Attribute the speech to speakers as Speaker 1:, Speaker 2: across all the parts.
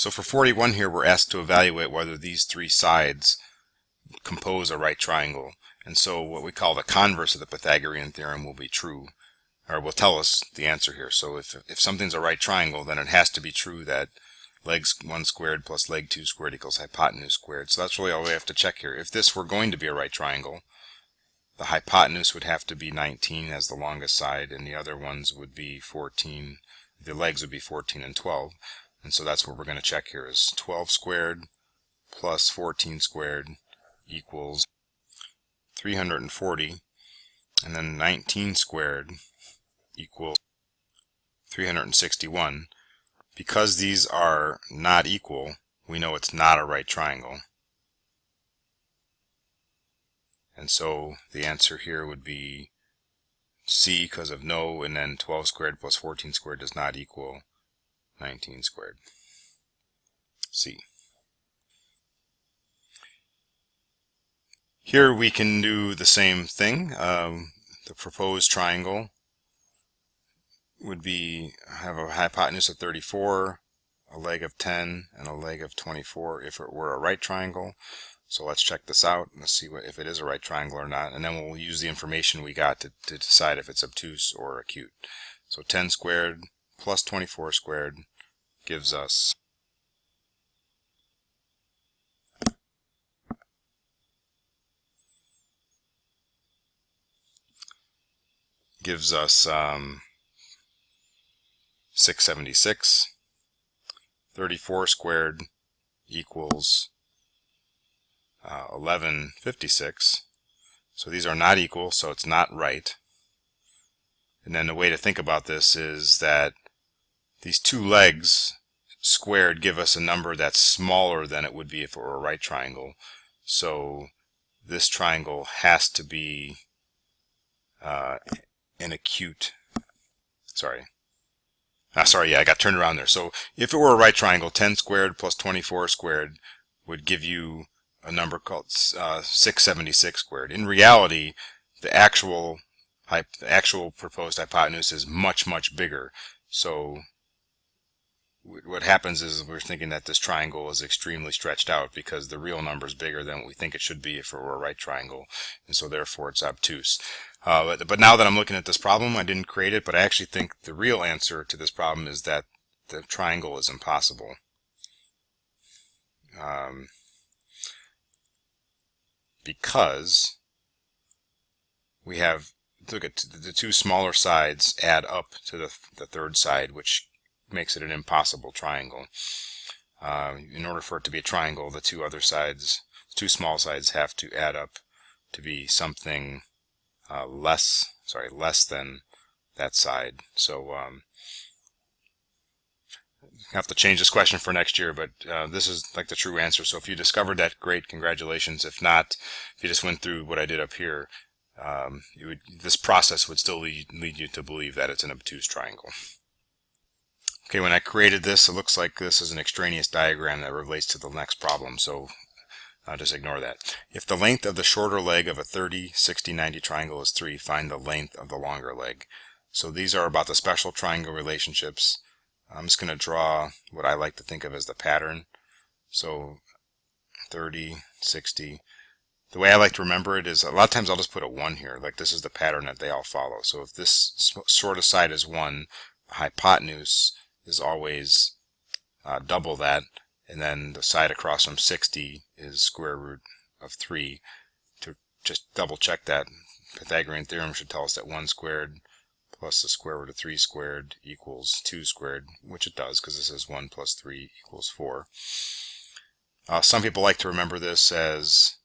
Speaker 1: So for 41 here, we're asked to evaluate whether these three sides compose a right triangle. And so what we call the converse of the Pythagorean theorem will be true, or will tell us the answer here. So if something's a right triangle, then it has to be true that leg 1 squared plus leg 2 squared equals hypotenuse squared. So that's really all we have to check here. If this were going to be a right triangle, the hypotenuse would have to be 19 as the longest side, and the other ones would be 14. The legs would be 14 and 12. And so that's what we're going to check here is 12 squared plus 14 squared equals 340, and then 19 squared equals 361. Because these are not equal, we know it's not a right triangle. And so the answer here would be C because of no, and then 12 squared plus 14 squared does not equal 19 squared. C. Here we can do the same thing. The proposed triangle would have a hypotenuse of 34, a leg of 10, and a leg of 24 if it were a right triangle. So let's check this out. Let's see if it is a right triangle or not, and then we'll use the information we got to decide if it's obtuse or acute. So 10 squared plus 24 squared gives us 676. 34 squared equals 1156. So these are not equal, so it's not right. And then the way to think about this is that these two legs squared give us a number that's smaller than it would be if it were a right triangle. So this triangle has to be an acute, yeah, I got turned around there. So if it were a right triangle, 10 squared plus 24 squared would give you a number called 676 squared. In reality, the actual proposed hypotenuse is much, much bigger. So what happens is we're thinking that this triangle is extremely stretched out because the real number is bigger than what we think it should be if it were a right triangle, and so therefore it's obtuse. But now that I'm looking at this problem, I didn't create it, but I actually think the real answer to this problem is that the triangle is impossible. Because we have, look at the two smaller sides add up to the third side, which makes it an impossible triangle. In order for it to be a triangle, the two small sides have to add up to be something less than that side. So I have to change this question for next year, but this is like the true answer. So if you discovered that, great, congratulations. If not, if you just went through what I did up here, this process would still lead you to believe that it's an obtuse triangle. Okay, when I created this, it looks like this is an extraneous diagram that relates to the next problem, so I'll just ignore that. If the length of the shorter leg of a 30, 60, 90 triangle is 3, find the length of the longer leg. So these are about the special triangle relationships. I'm just going to draw what I like to think of as the pattern. So 30, 60. The way I like to remember it is a lot of times I'll just put a 1 here, like this is the pattern that they all follow. So if this shortest side is 1, the hypotenuse is always double that, and then the side across from 60 is square root of 3. To just double check that, Pythagorean theorem should tell us that 1 squared plus the square root of 3 squared equals 2 squared, which it does because this is 1 plus 3 equals 4. Some people like to remember this as,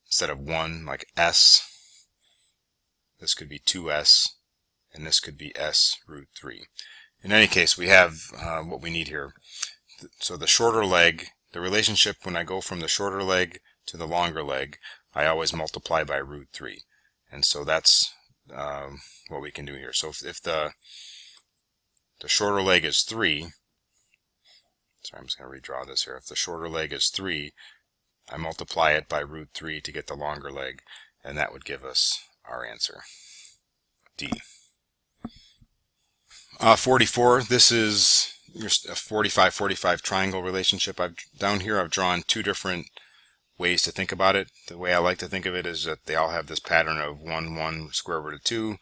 Speaker 1: instead of 1, like s, this could be 2s, and this could be s root 3. In any case, we have what we need here. So the shorter leg, the relationship when I go from the shorter leg to the longer leg, I always multiply by root 3. And so that's what we can do here. So if the shorter leg is 3, sorry, I'm just going to redraw this here. If the shorter leg is 3, I multiply it by root 3 to get the longer leg, and that would give us our answer, D. 44, this is your 45-45 triangle relationship, down here I've drawn two different ways to think about it. The way I like to think of it is that they all have this pattern of 1, 1, square root of 2,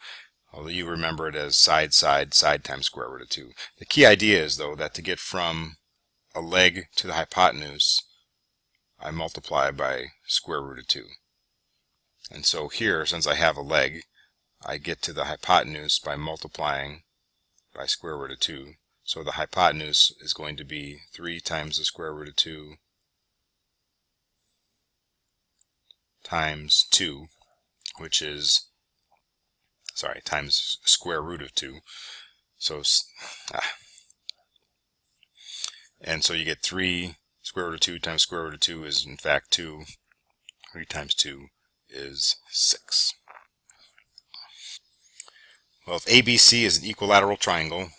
Speaker 1: although you remember it as side, side, side times square root of 2. The key idea is, though, that to get from a leg to the hypotenuse, I multiply by square root of 2. And so here, since I have a leg, I get to the hypotenuse by multiplying by square root of 2. So the hypotenuse is going to be 3 times the square root of 2 times 2, which is, sorry, times square root of 2. So, and so you get 3 square root of 2 times square root of 2 is in fact 2. 3 times 2 is 6. Well, if ABC is an equilateral triangle,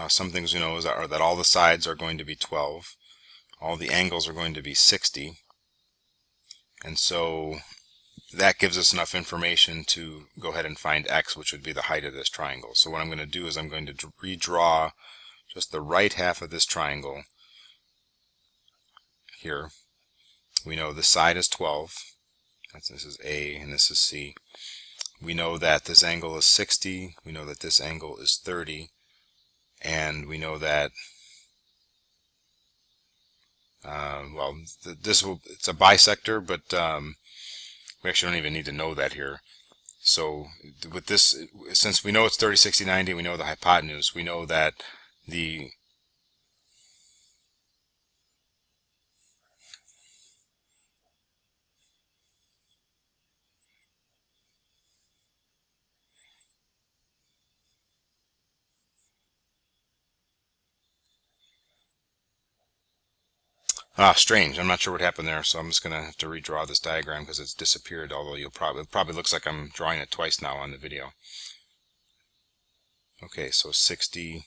Speaker 1: some things we know are that all the sides are going to be 12, all the angles are going to be 60, and so that gives us enough information to go ahead and find x, which would be the height of this triangle. So what I'm going to do is I'm going to redraw just the right half of this triangle here. We know the side is 12. This is A and this is C. We know that this angle is 60. We know that this angle is 30. And we know that, it's a bisector, but we actually don't even need to know that here. So with this, since we know it's 30, 60, 90, we know the hypotenuse, we know that the strange. I'm not sure what happened there, so I'm just going to have to redraw this diagram because it's disappeared, although it probably looks like I'm drawing it twice now on the video. Okay, so 60,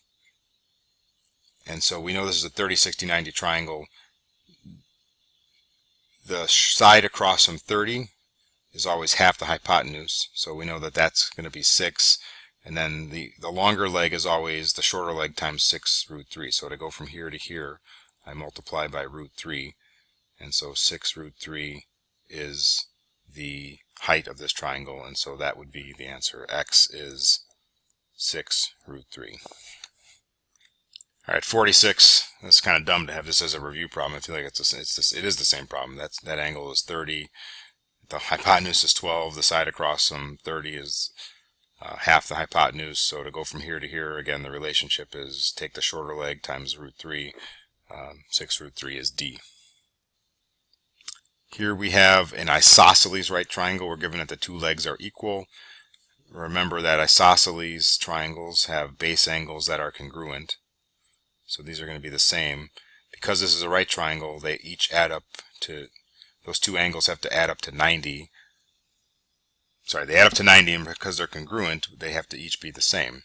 Speaker 1: and so we know this is a 30, 60, 90 triangle. The side across from 30 is always half the hypotenuse, so we know that that's going to be 6. And then the longer leg is always the shorter leg times 6 root 3. So to go from here to here, I multiply by root 3, and so 6 root 3 is the height of this triangle, and so that would be the answer. X is 6 root 3. Alright, 46. That's kind of dumb to have this as a review problem. I feel like it is the same problem. That angle is 30. The hypotenuse is 12. The side across from 30 is half the hypotenuse. So to go from here to here, again, the relationship is take the shorter leg times root 3. 6 root 3 is D. Here we have an isosceles right triangle. We're given that the two legs are equal. Remember that isosceles triangles have base angles that are congruent. So these are going to be the same. Because this is a right triangle, they each add up to, those two angles have to add up to 90. Sorry, they add up to 90, and because they're congruent, they have to each be the same.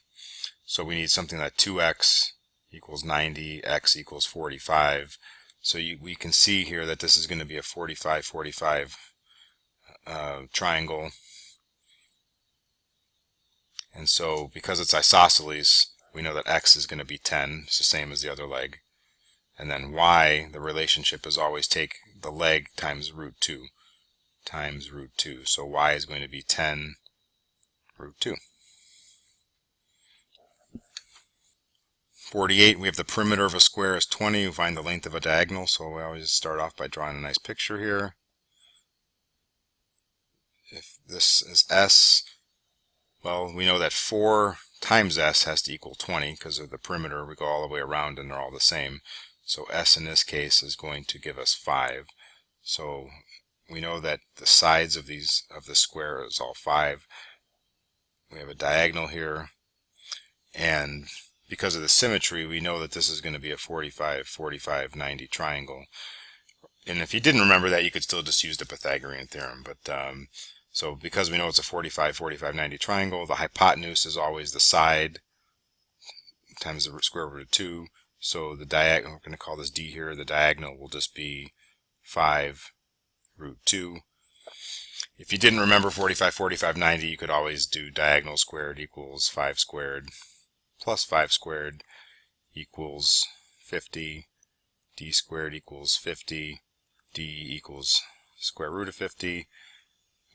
Speaker 1: So we need something like 2x equals 90, x equals 45. So we can see here that this is going to be a 45-45 triangle. And so because it's isosceles, we know that x is going to be 10. It's the same as the other leg. And then y, the relationship is always take the leg times root 2. Times root 2. So y is going to be 10 root 2. 48, we have the perimeter of a square is 20. We find the length of a diagonal, so we always start off by drawing a nice picture here. If this is S, well, we know that 4 times S has to equal 20 because of the perimeter. We go all the way around and they're all the same. So S in this case is going to give us 5. So we know that the sides of the square is all 5. We have a diagonal here, and because of the symmetry, we know that this is going to be a 45, 45, 90 triangle. And if you didn't remember that, you could still just use the Pythagorean theorem. But so because we know it's a 45, 45, 90 triangle, the hypotenuse is always the side times the square root of 2. So the diagonal, we're going to call this D here, the diagonal will just be 5 root 2. If you didn't remember 45, 45, 90, you could always do diagonal squared equals 5 squared plus 5 squared equals 50, d squared equals 50, d equals square root of 50,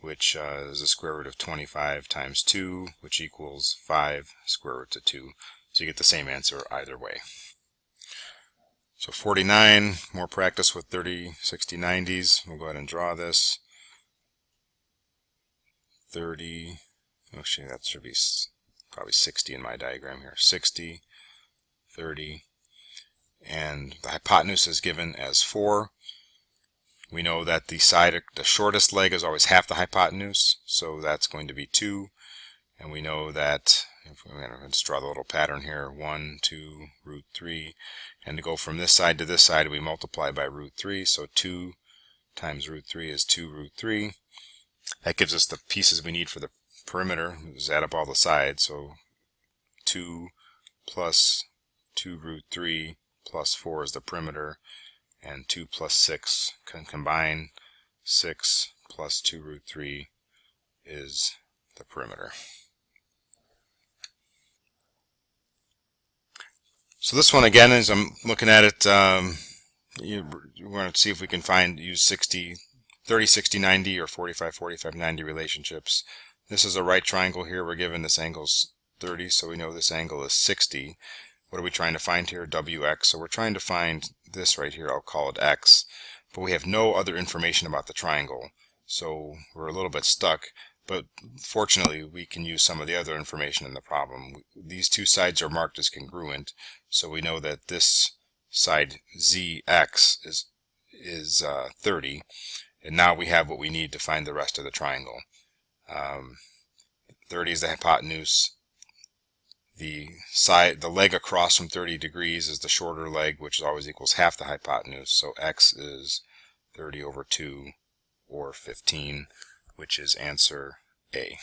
Speaker 1: which is the square root of 25 times 2, which equals 5 square root of 2. So you get the same answer either way. So 49, more practice with 30, 60, 90s. We'll go ahead and draw this. 30, actually that should be probably 60 in my diagram here. 60, 30, and the hypotenuse is given as 4. We know that the shortest leg is always half the hypotenuse, so that's going to be 2. And we know that, if we're going to just draw the little pattern here, 1, 2, root 3. And to go from this side to this side, we multiply by root 3. So 2 times root 3 is 2 root 3. That gives us the pieces we need for the perimeter. Just add up all the sides. So 2 plus 2 root 3 plus 4 is the perimeter. And 2 plus 6 can combine. 6 plus 2 root 3 is the perimeter. So this one again, as I'm looking at it, we're going to see if we can use 30, 60, 90 or 45, 45, 90 relationships. This is a right triangle here. We're given this angle's 30, so we know this angle is 60. What are we trying to find here? WX. So we're trying to find this right here. I'll call it X. But we have no other information about the triangle, so we're a little bit stuck. But fortunately, we can use some of the other information in the problem. These two sides are marked as congruent, so we know that this side ZX is 30, and now we have what we need to find the rest of the triangle. 30 is the hypotenuse. The leg across from 30 degrees is the shorter leg, which always equals half the hypotenuse. So X is 30 over 2, or 15, which is answer A.